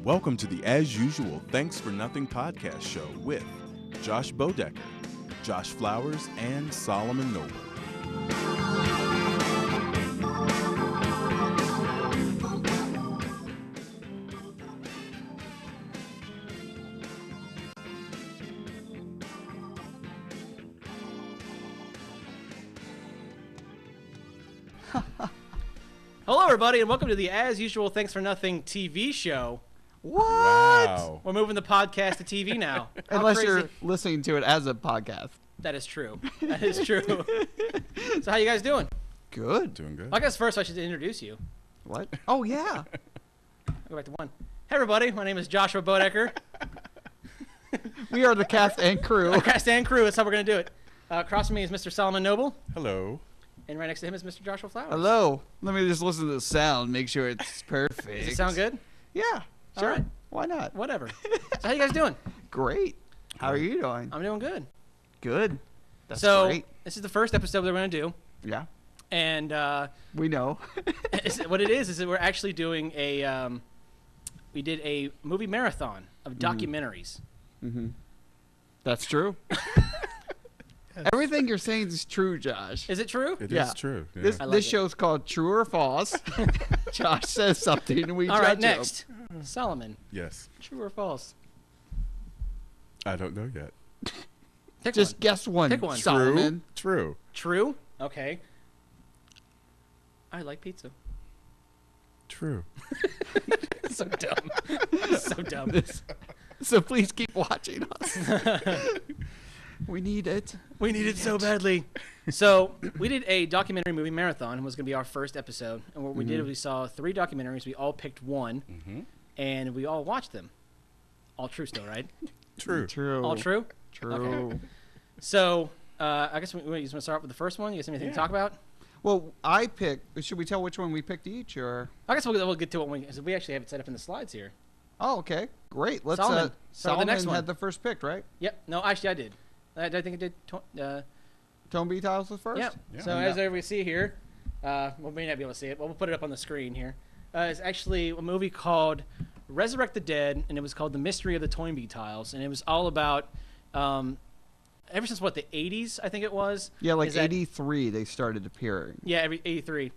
Welcome to the As Usual Thanks for Nothing podcast show with Josh Bodecker, Josh Flowers, and Solomon Noble. Hello, everybody, and welcome to the As Usual Thanks for Nothing TV show. What? Wow. We're moving the podcast to TV now. How Unless crazy. you're listening to it as a podcast. That is true. That is true. So how you guys doing? Good. Doing good. Well, I guess first I should introduce you. What? Oh, yeah. I'll go back to one. Hey, everybody. My name is Joshua Bodecker. We are the cast and crew. Cast and crew. That's how we're going to do it. Across from me is Mr. Solomon Noble. Hello. And right next to him is Mr. Joshua Flowers. Hello. Let me just listen to the sound, make sure it's perfect. Does it sound good? Yeah. All Sure. right. Why not? Whatever. So how you guys doing? Great. How are you doing? I'm doing good. Good. That's so great. this is the first episode we're going to do. Yeah. And We know. what it is that we're actually doing we did a movie marathon of documentaries. Mm-hmm. That's true. Everything you're saying is true, Josh. Is it true? It Yeah. is true. Yeah. This I like this it. show's called True or False. Josh says something and we All judge right, him. next. Solomon, Yes. true or false? I don't know yet. Pick Just one. guess one, Pick one. Solomon. True. True? Okay. I like pizza. True. So dumb. So dumb. So please keep watching us. We need it. We need it so badly. So we did a documentary movie marathon. It was going to be our first episode. And what we did is we saw 3 documentaries. We all picked one, Mm-hmm. and we all watched them. All true still, right? True. True. All true? True. Okay. So I guess you want to start with the first one? You guys have anything to talk about? Well, I picked. Should we tell which one we picked each, or? I guess we'll get to it when we actually have it set up in the slides here. Oh, okay, great. Let's. Solomon, start with the Solomon next one. had the first pick, right? Yep. No, actually, I did. I think I did. Tone B Tiles was first. Yep. Yeah. So as everybody see here, we may not be able to see it, but we'll put it up on the screen here. It's actually a movie called Resurrect the Dead, and it was called The Mystery of the Toynbee Tiles, and it was all about, ever since the 80s, I think it was. Yeah, like is that- '83, they started appearing. Yeah, every 83. It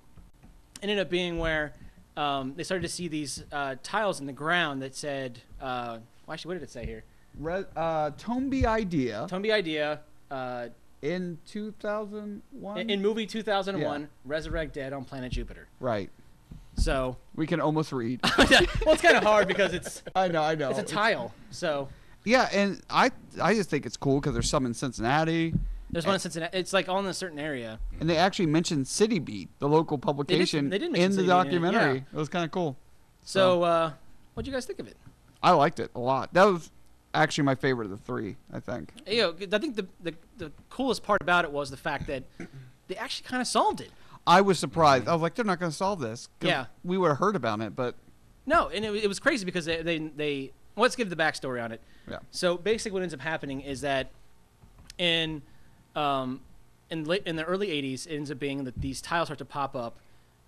ended up being where they started to see these tiles in the ground that said, well, actually, what did it say here? Tone B Idea Toynbee Idea, in 2001. in movie 2001, Resurrect Dead on Planet Jupiter. Right. So, We can almost read. well, it's kind of hard because it's I know. it's a tile. So Yeah, and I just think it's cool because there's some in Cincinnati, there's one in Cincinnati. It's like all in a certain area. and they actually mentioned City Beat, the local publication, they did in mention the City Beat in it, documentary. yeah. It was kind of cool. So, what'd you guys think of it? I liked it a lot. That was actually my favorite of the 3, I think. You know, I think the coolest part about it was the fact that they actually kind of solved it. I was surprised. I was like, they're not going to solve this. 'Cause Yeah. we would have heard about it, but No, and it was crazy because they let's give the backstory on it. yeah. So basically, what ends up happening is that in the early '80s, it ends up being that these tiles start to pop up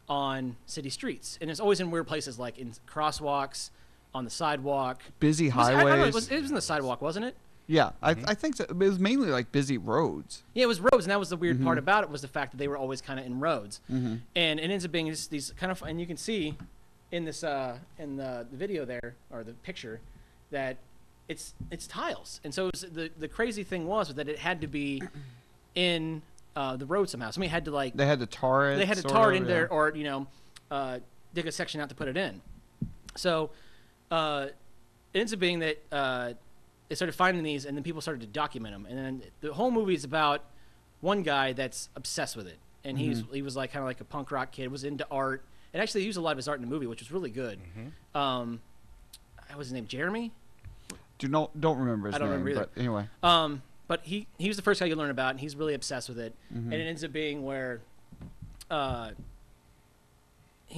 on city streets, and it's always in weird places like in crosswalks, on the sidewalk. Busy I don't know, highways. it was in the sidewalk, wasn't it? Yeah, I think so. It was mainly like busy roads. Yeah, it was roads, and that was the weird part about it was the fact that they were always kind of in roads, and it ends up being these kind of, and you can see in this in the video there or the picture that it's tiles, and so it was, the crazy thing was that it had to be in the road somehow. Somebody had to They had to tar it. they had to sort tar of, it in yeah. there or dig a section out to put it in. So it ends up being that they started finding these, and then people started to document them. And then the whole movie is about one guy that's obsessed with it, and he was like kind of like a punk rock kid, was into art, and actually he used a lot of his art in the movie, which was really good. What was his name? Jeremy? Don't remember his I don't name, remember either. but anyway. But he was the first guy you learn about, and he's really obsessed with it. And it ends up being where he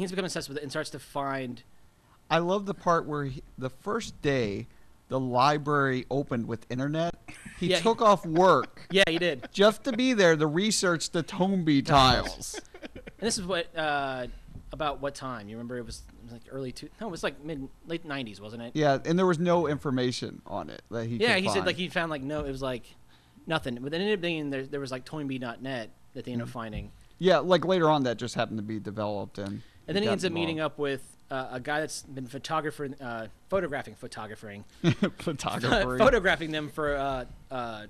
ends up becoming obsessed with it and starts to find. I love the part where the first day the library opened with internet He Yeah, took off work Yeah, he did. just to be there to research the Toynbee tiles. And this is what about what time? You remember? It was like it was like late 90s, wasn't it? Yeah, and there was no information on it that he Yeah, could he said find. like he found like no, it was like nothing. But then it ended up being there was like Toynbee.net that they ended up finding. Yeah, like later on that just happened to be developed. And then he ends up meeting up with a guy that's been photographing them for a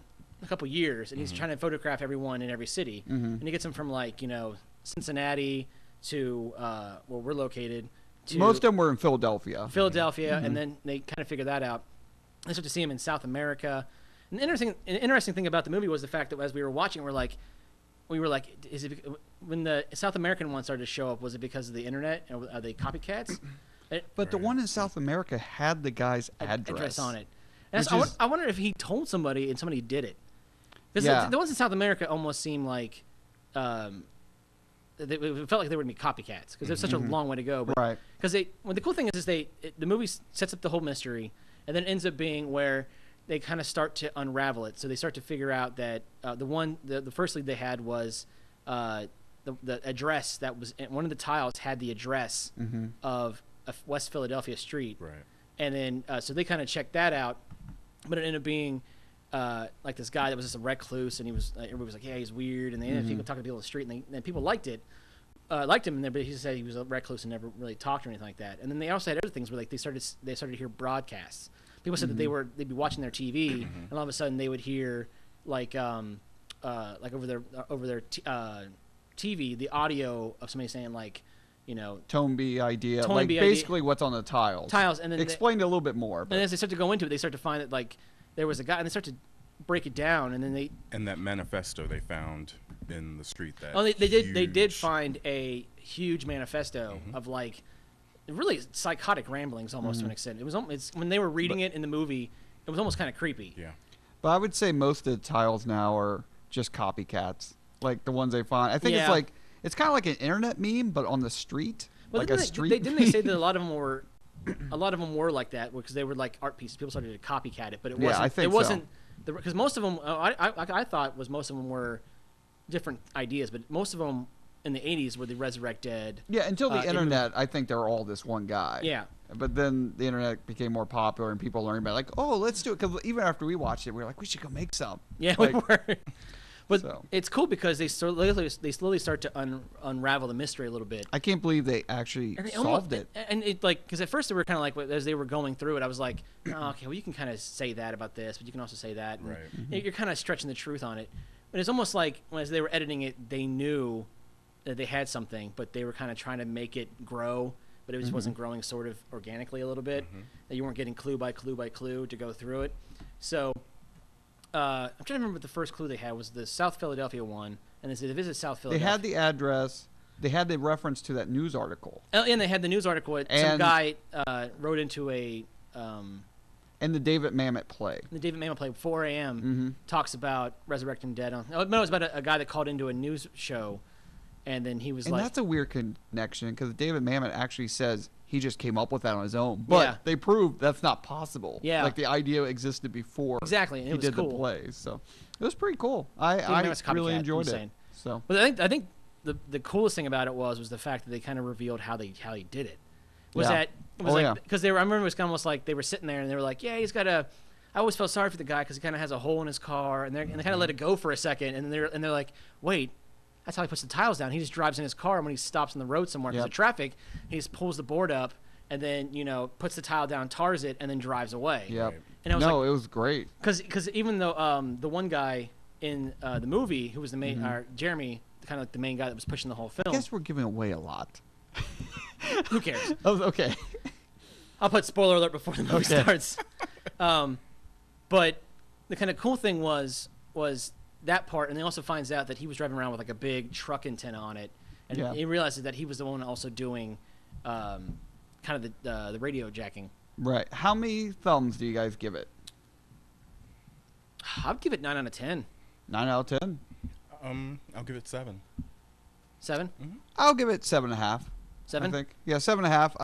couple years, and he's trying to photograph everyone in every city. And he gets them from like Cincinnati to where we're located. To Most of them were in Philadelphia. and then they kind of figure that out. They start to see him in South America. And an interesting thing about the movie was the fact that as we were watching, we were like, is it when the South American one started to show up? Was it because of the internet? Are they copycats? But the one in South America had the guy's address on it. And I wonder if he told somebody and somebody did it. Because the ones in South America almost seemed like it felt like they were going to be copycats because there's such a long way to go. But, Right. Because the cool thing is the movie sets up the whole mystery and then ends up being where they kind of start to unravel it. So they start to figure out that the first lead they had was the address that was one of the tiles had the address of a West Philadelphia street. Right. And then so they kind of checked that out, but it ended up being like this guy that was just a recluse, and he was everybody was like, yeah, he's weird, and they ended up people talking to people on the street, and people liked him in there, but he said he was a recluse and never really talked or anything like that. And then they also had other things where like they started to hear broadcasts. People said that they'd be watching their TV, and all of a sudden they would hear like over their TV the audio of somebody saying like, Toynbee idea, Toynbee like idea. basically what's on the tiles. And then explained a little bit more. And as they start to go into it, they start to find that like there was a guy, and they start to break it down, and then And that manifesto they found in the street. They did find a huge manifesto of like really psychotic ramblings almost to an extent. It was when they were reading it in the movie, it was almost kind of creepy. Yeah. But I would say most of the tiles now are just copycats, like the ones they find. I think it's kind of like an internet meme, but on the street, well, like a street. Didn't they say that a lot of them were like that because they were like art pieces. People started to copycat it, but it wasn't. I think it wasn't because most of them. I thought most of them were different ideas, but most of them in the 80s were the Resurrect Dead. Yeah, until the internet, I think they're all this one guy. Yeah. But then the internet became more popular, and people learned about it, like, oh, let's do it. Because even after we watched it, we were like, we should go make some. Yeah, like, we were. But it's cool because they slowly start to unravel the mystery a little bit. I can't believe they actually solved it. And it like because at first they were kind of like as they were going through it, I was like, oh, okay, well you can kind of say that about this, but you can also say that. And right. You're kind of stretching the truth on it. But it's almost like as they were editing it, they knew that they had something, but they were kind of trying to make it grow, but it just wasn't growing sort of organically a little bit. That you weren't getting clue by clue by clue to go through it. So I'm trying to remember what the first clue they had was the South Philadelphia one, and they visit South Philadelphia. They had the address. They had the reference to that news article. And they had the news article. Some guy wrote into a. And the David Mamet play. The David Mamet play, 4 a.m. Talks about resurrecting dead. No, it was about a guy that called into a news show, and then he was and like. And that's a weird connection because David Mamet actually says he just came up with that on his own, but they proved that's not possible. Yeah, like the idea existed before. Exactly, and he did cool. the play, so it was pretty cool. I really enjoyed it. So, but I think the coolest thing about it was the fact that they kind of revealed how he did it. Because I remember it was kind of almost like they were sitting there and they were like, yeah, he's got a. I always felt sorry for the guy because he kind of has a hole in his car, and they kind of let it go for a second, and they're like, wait. That's how he puts the tiles down. He just drives in his car, and when he stops on the road somewhere because of traffic, he just pulls the board up and then puts the tile down, tars it, and then drives away. Yeah. And it was great. Because even though the one guy in the movie who was the main, Jeremy, kind of like the main guy that was pushing the whole film. I guess we're giving away a lot. Who cares? Okay. I'll put spoiler alert before the movie starts. But the kind of cool thing was that part, and he also finds out that he was driving around with like a big truck antenna on it, and he realizes that he was the one also doing kind of the radio jacking. Right. How many thumbs do you guys give it? I'd give it 9 out of 10. 9 out of 10? I'll give it 7. 7? I'll give it 7.5. 7? I think. Yeah, 7.5.